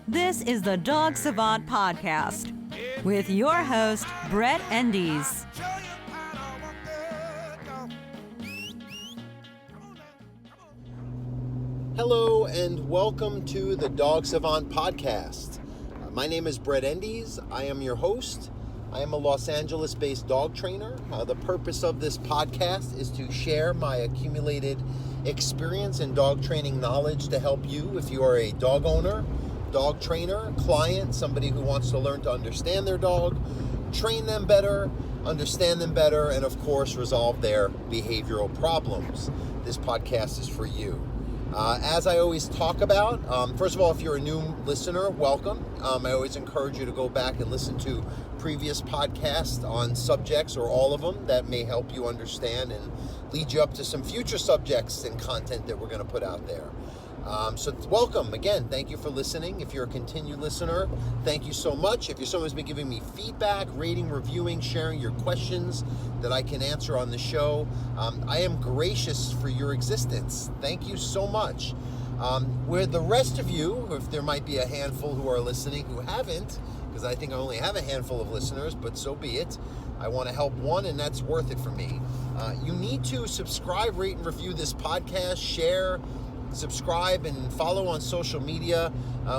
This is the Dog Savant Podcast with your host, Brett Endies. Hello and welcome to the Dog Savant Podcast. My name is Brett Endies. I am your host. I am a Los Angeles-based dog trainer. The purpose of this podcast is to share my accumulated experience and dog training knowledge to help you if you are a dog owner, dog trainer, client, somebody who wants to learn to understand their dog, train them better, understand them better, and of course resolve their behavioral problems. This podcast is for you. As I always talk about, first of all, if you're a new listener, welcome. I always encourage you to go back and listen to previous podcasts on subjects or all of them that may help you understand and lead you up to some future subjects and content that we're going to put out there. So welcome again. Thank you for listening. If you're a continued listener, thank you so much. If you're someone who's been giving me feedback, rating, reviewing, sharing your questions that I can answer on the show, I am gracious for your existence. Thank you so much. Where the rest of you, if there might be a handful who are listening who haven't, because I think I only have a handful of listeners, but so be it. I want to help one, and that's worth it for me. You need to subscribe, rate, and review this podcast, share, subscribe, and follow on social media.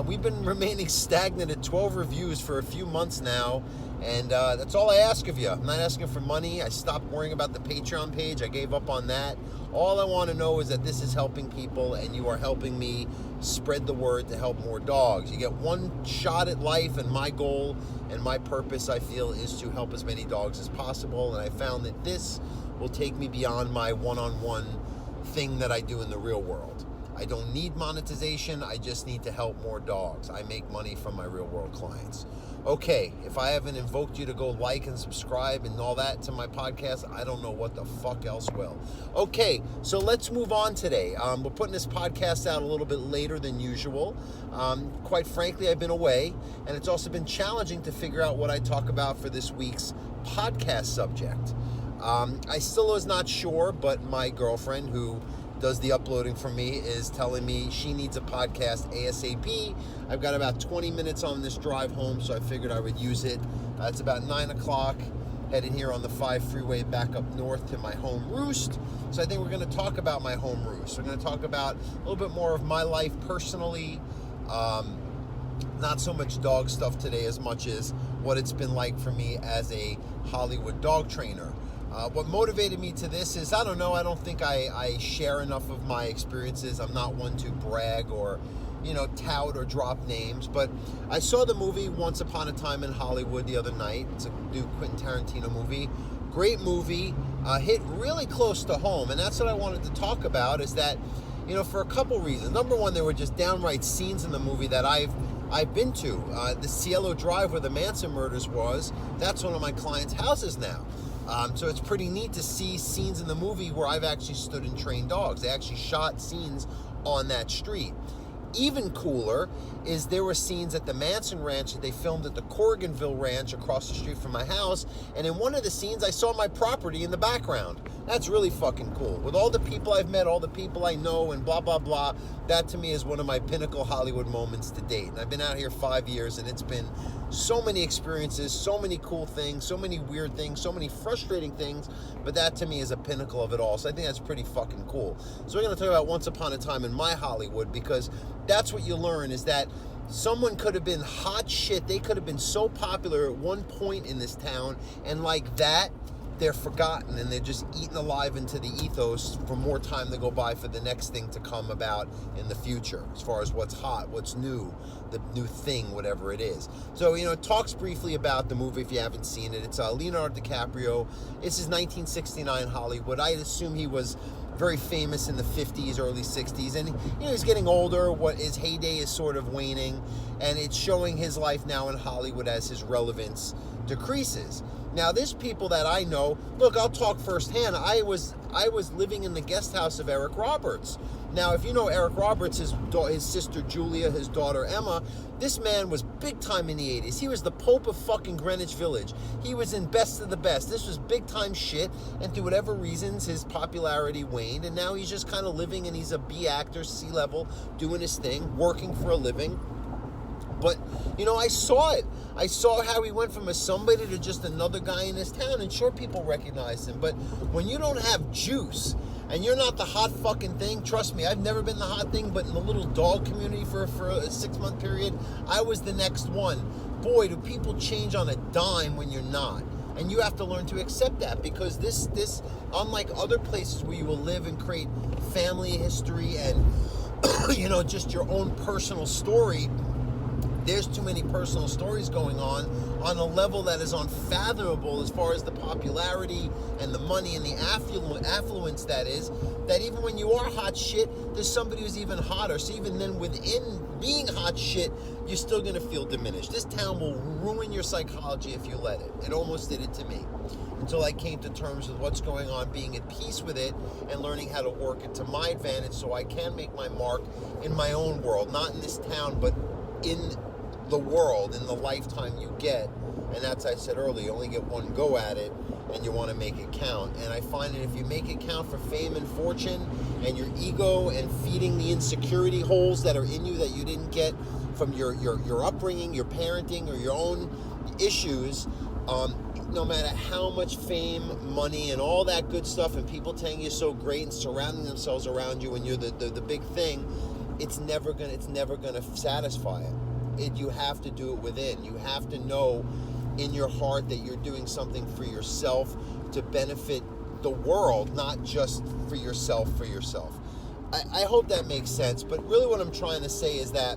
We've been remaining stagnant at 12 reviews for a few months now, and that's all I ask of you. I'm not asking for money. I stopped worrying about the Patreon page. I gave up on that. All I want to know is that this is helping people, and you are helping me spread the word to help more dogs. You get one shot at life, and my goal and my purpose, I feel, is to help as many dogs as possible, and I found that this will take me beyond my one-on-one thing that I do in the real world. I don't need monetization. I just need to help more dogs. I make money from my real world clients. Okay, if I haven't invoked you to go like and subscribe and all that to my podcast, I don't know what the fuck else will. Okay, so let's move on today. We're putting this podcast out a little bit later than usual. Quite frankly, I've been away, and it's also been challenging to figure out what I talk about for this week's podcast subject. I still was not sure, but my girlfriend, who does the uploading for me, is telling me she needs a podcast ASAP. I've got about 20 minutes on this drive home, so I figured I would use it. It's about 9 o'clock, heading here on the 5 freeway back up north to my home roost. So I think we're going to talk about my home roost. We're going to talk about a little bit more of my life personally. Not so much dog stuff today as much as what it's been like for me as a Hollywood dog trainer. What motivated me to this is, I don't know, I don't think I share enough of my experiences. I'm not one to brag or, tout or drop names, but I saw the movie Once Upon a Time in Hollywood the other night. It's a new Quentin Tarantino movie. Great movie, hit really close to home, and that's what I wanted to talk about, is that, for a couple reasons. Number one, there were just downright scenes in the movie that I've been to. The Cielo Drive where the Manson murders was, that's one of my clients' houses now. So it's pretty neat to see scenes in the movie where I've actually stood and trained dogs. They actually shot scenes on that street. Even cooler is there were scenes at the Manson Ranch that they filmed at the Corriganville Ranch across the street from my house. And in one of the scenes, I saw my property in the background. That's really fucking cool. With all the people I've met, all the people I know, and blah, blah, blah, that to me is one of my pinnacle Hollywood moments to date. And I've been out here 5 years, and it's been so many experiences, so many cool things, so many weird things, so many frustrating things, but that to me is a pinnacle of it all. So I think that's pretty fucking cool. So we're going to talk about Once Upon a Time in my Hollywood, because that's what you learn, is that someone could have been hot shit. They could have been so popular at one point in this town, and like that, they're forgotten, and they're just eaten alive into the ethos for more time to go by for the next thing to come about in the future, as far as what's hot, what's new, the new thing, whatever it is. So, it talks briefly about the movie if you haven't seen it. It's Leonardo DiCaprio. This is 1969 Hollywood. I assume he was very famous in the 50s, early 60s, and he's getting older. What his heyday is sort of waning, and it's showing his life now in Hollywood as his relevance decreases. Now, there's people that I know. Look, I'll talk firsthand. I was living in the guest house of Eric Roberts. Now, if you know Eric Roberts, his sister Julia, his daughter Emma, this man was big time in the 80s. He was the Pope of fucking Greenwich Village. He was in Best of the Best. This was big time shit, and through whatever reasons, his popularity waned, and now he's just kind of living, and he's a B actor, C-level, doing his thing, working for a living. But, I saw it. I saw how he went from a somebody to just another guy in this town, and sure, people recognize him. But when you don't have juice, and you're not the hot fucking thing, trust me, I've never been the hot thing, but in the little dog community for a 6-month period, I was the next one. Boy, do people change on a dime when you're not. And you have to learn to accept that, because this unlike other places where you will live and create family history and, just your own personal story, there's too many personal stories going on a level that is unfathomable as far as the popularity and the money and the affluence that is, that even when you are hot shit, there's somebody who's even hotter. So even then, within being hot shit, you're still going to feel diminished. This town will ruin your psychology if you let it. It almost did it to me, until I came to terms with what's going on, being at peace with it, and learning how to work it to my advantage so I can make my mark in my own world, not in this town, but in the world, in the lifetime you get. And that's, I said earlier, you only get one go at it, and you want to make it count. And I find that if you make it count for fame and fortune, and your ego, and feeding the insecurity holes that are in you that you didn't get from your upbringing, your parenting, or your own issues, no matter how much fame, money, and all that good stuff, and people telling you so great and surrounding themselves around you when you're the big thing, it's never gonna satisfy it. You have to do it within. You have to know in your heart that you're doing something for yourself to benefit the world, not just for yourself. I hope that makes sense, but really what I'm trying to say is that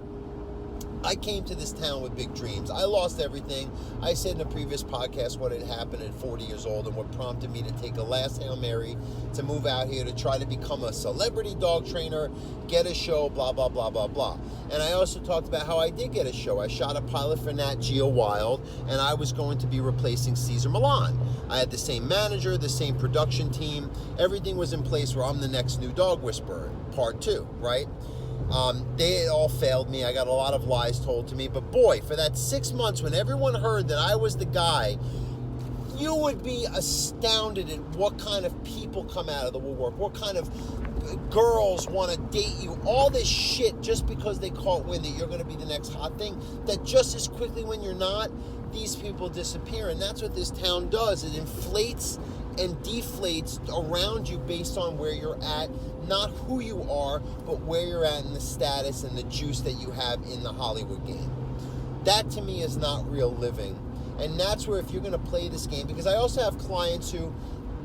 I came to this town with big dreams. I lost everything. I said in a previous podcast what had happened at 40 years old and what prompted me to take a last Hail Mary to move out here to try to become a celebrity dog trainer, get a show, blah, blah, blah, blah, blah. And I also talked about how I did get a show. I shot a pilot for Nat Geo Wild, and I was going to be replacing Cesar Millan. I had the same manager, the same production team. Everything was in place where I'm the next new dog whisperer, part 2, right? They all failed me. I got a lot of lies told to me. But boy, for that 6 months when everyone heard that I was the guy, you would be astounded at what kind of people come out of the woodwork, what kind of girls want to date you, all this shit just because they caught wind that you're going to be the next hot thing, that just as quickly when you're not, these people disappear. And that's what this town does. It inflates and deflates around you based on where you're at, not who you are, but where you're at in the status and the juice that you have in the Hollywood game. That to me is not real living. And that's where, if you're going to play this game, because I also have clients who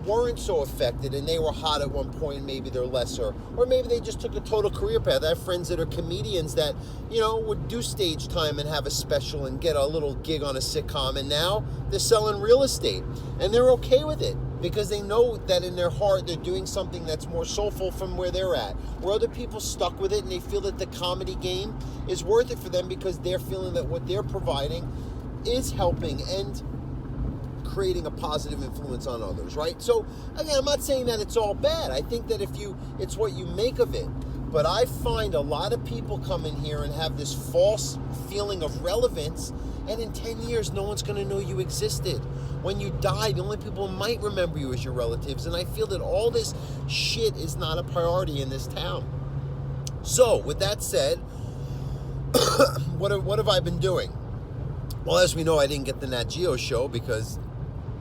weren't so affected and they were hot at one point, maybe they're lesser, or maybe they just took a total career path. I have friends that are comedians that, would do stage time and have a special and get a little gig on a sitcom, and now they're selling real estate, and they're okay with it because they know that in their heart they're doing something that's more soulful from where they're at, where other people stuck with it and they feel that the comedy game is worth it for them because they're feeling that what they're providing is helping and creating a positive influence on others, right? So again, I'm not saying that it's all bad. I think that it's what you make of it. But I find a lot of people come in here and have this false feeling of relevance, and in 10 years, no one's going to know you existed. When you die, the only people who might remember you is your relatives, and I feel that all this shit is not a priority in this town. So, with that said, what have I been doing? Well, as we know, I didn't get the Nat Geo show because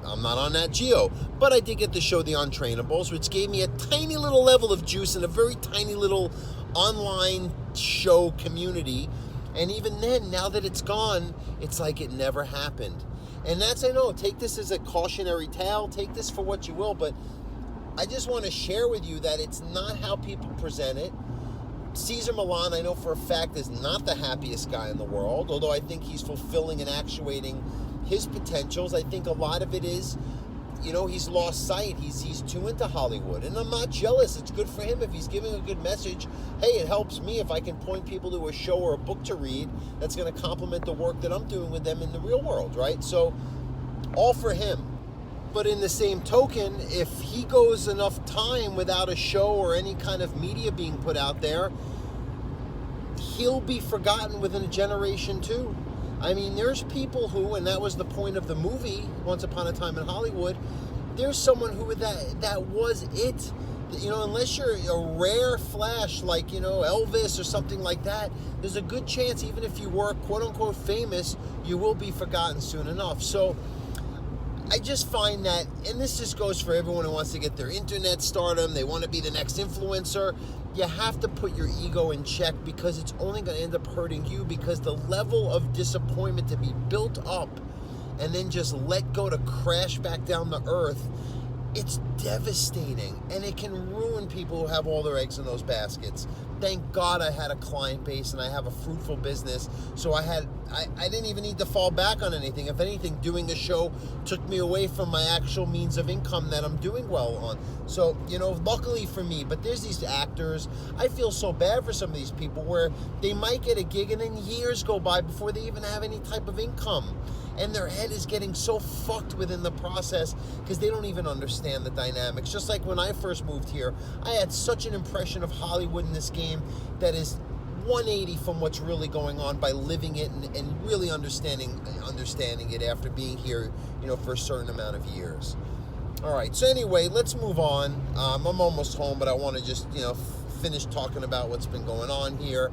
I'm not on Nat Geo, but I did get the show The Untrainables, which gave me a tiny little level of juice in a very tiny little online show community. And even then, now that it's gone, it's like it never happened. And that's, I know, take this as a cautionary tale, take this for what you will, but I just want to share with you that it's not how people present it. Cesar Millan, I know for a fact, is not the happiest guy in the world, although I think he's fulfilling and actuating his potentials. I think a lot of it is, he's lost sight. He's too into Hollywood, and I'm not jealous. It's good for him if he's giving a good message. Hey, it helps me if I can point people to a show or a book to read that's going to complement the work that I'm doing with them in the real world, right? So, all for him. But in the same token, if he goes enough time without a show or any kind of media being put out there, he'll be forgotten within a generation too. I mean, there's people who, and that was the point of the movie, Once Upon a Time in Hollywood, there's someone who that was it. unless you're a rare flash like, Elvis or something like that, there's a good chance even if you were quote unquote famous, you will be forgotten soon enough. So I just find that, and this just goes for everyone who wants to get their internet stardom, they want to be the next influencer, you have to put your ego in check, because it's only going to end up hurting you, because the level of disappointment to be built up and then just let go to crash back down to earth, it's devastating, and it can ruin people who have all their eggs in those baskets. Thank God I had a client base and I have a fruitful business, so I didn't even need to fall back on anything. If anything, doing a show took me away from my actual means of income that I'm doing well on. So, luckily for me, but there's these actors, I feel so bad for some of these people where they might get a gig and then years go by before they even have any type of income. And their head is getting so fucked within the process because they don't even understand the dynamics. Just like when I first moved here, I had such an impression of Hollywood in this game that is 180 from what's really going on by living it and really understanding it after being here, for a certain amount of years. All right, so anyway, let's move on. I'm almost home, but I want to just, finish talking about what's been going on here.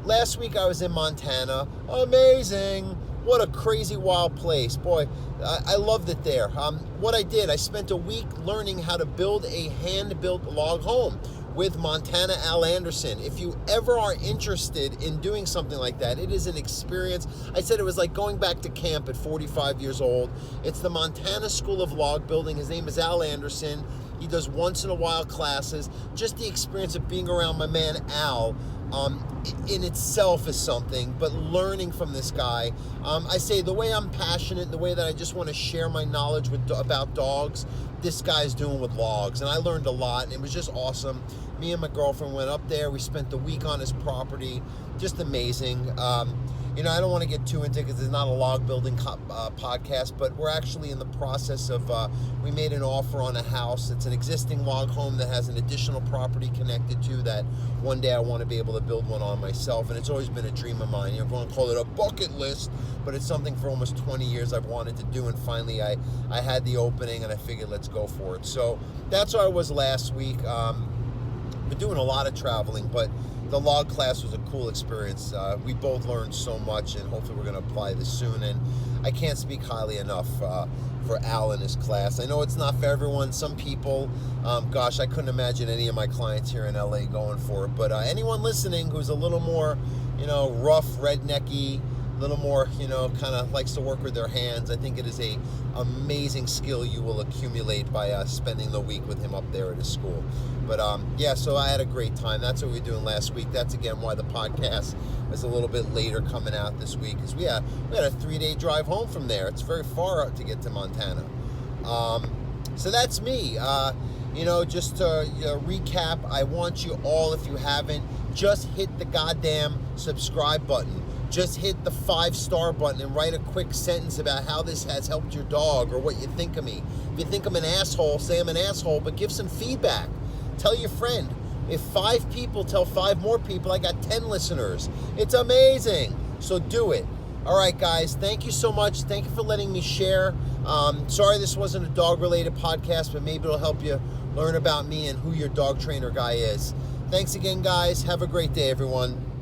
Last week I was in Montana. Amazing. What a crazy, wild place. Boy, I loved it there. What I did, I spent a week learning how to build a hand-built log home with Montana Al Anderson. If you ever are interested in doing something like that, it is an experience. I said it was like going back to camp at 45 years old. It's the Montana School of Log Building. His name is Al Anderson. He does once in a while classes. Just the experience of being around my man Al in itself is something, but learning from this guy, I say the way I'm passionate, the way that I just want to share my knowledge about dogs, this guy's doing with logs, and I learned a lot, and it was just awesome. Me and my girlfriend went up there. We spent the week on his property. Just amazing. I don't want to get too into it because it's not a log building podcast, but we're actually in the process of, we made an offer on a house. It's an existing log home that has an additional property connected to that. One day I want to be able to build one on myself, and it's always been a dream of mine. Everyone call it a bucket list, but it's something for almost 20 years I've wanted to do, and finally I had the opening, and I figured let's go for it. So that's where I was last week. Been doing a lot of traveling, but the log class was a cool experience. We both learned so much, and hopefully we're going to apply this soon. And I can't speak highly enough for Al and his class. I know it's not for everyone. Some people, I couldn't imagine any of my clients here in LA going for it. But anyone listening who's a little more, rough, rednecky, a little more, kind of likes to work with their hands, I think it is a amazing skill you will accumulate by spending the week with him up there at his school. But so I had a great time. That's what we were doing last week. That's again why the podcast is a little bit later coming out this week, because we had a 3-day drive home from there. It's very far out to get to Montana. So that's me. Just to recap, I want you all, if you haven't, just hit the goddamn subscribe button. Just hit the 5-star button and write a quick sentence about how this has helped your dog or what you think of me. If you think I'm an asshole, say I'm an asshole, but give some feedback. Tell your friend. If 5 people tell 5 more people, I got 10 listeners. It's amazing. So do it. All right, guys. Thank you so much. Thank you for letting me share. Sorry this wasn't a dog-related podcast, but maybe it'll help you learn about me and who your dog trainer guy is. Thanks again, guys. Have a great day, everyone.